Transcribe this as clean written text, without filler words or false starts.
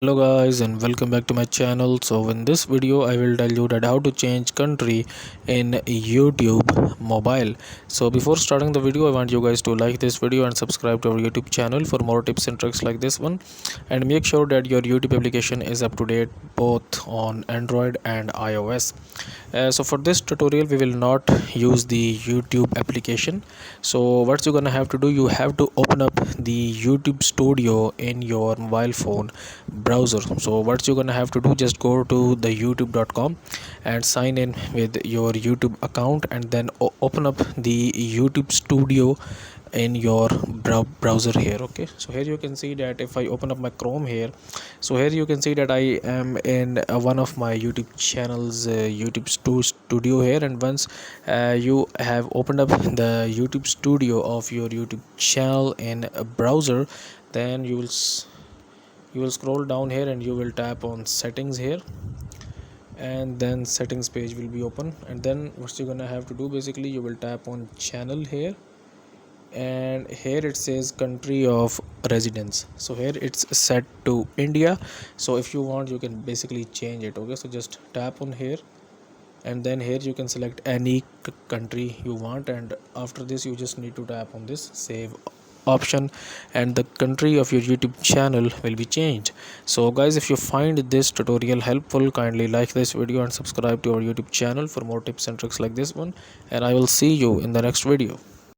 Hello guys and welcome back to my channel. So in this video I will tell you that how to change country in YouTube mobile. So before starting the video I want you guys to like this video and subscribe to our YouTube channel for more tips and tricks like this one, and make sure that your YouTube application is up to date both on Android and iOS. So for this tutorial we will not use the YouTube application. So what you're gonna have to do, you have to open up the YouTube Studio in your mobile phone browser. So what you're gonna have to do, just go to the youtube.com and sign in with your YouTube account, and then open up the YouTube Studio in your browser here. Okay, so here you can see that if I open up my Chrome here, so here you can see that I am in one of my YouTube channels, YouTube Studio here. And once you have opened up the YouTube Studio of your YouTube channel in a browser, then you will scroll down here and you will tap on settings here, and then settings page will be open. And then what you're gonna have to do, basically you will tap on channel here, and here it says country of residence. So here it's set to India. So if you want you can basically change it. Okay, so just tap on here, and then here you can select any country you want, and after this you just need to tap on this save option, and the country of your YouTube channel will be changed. So guys, if you find this tutorial helpful, kindly like this video and subscribe to our YouTube channel for more tips and tricks like this one, and I will see you in the next video.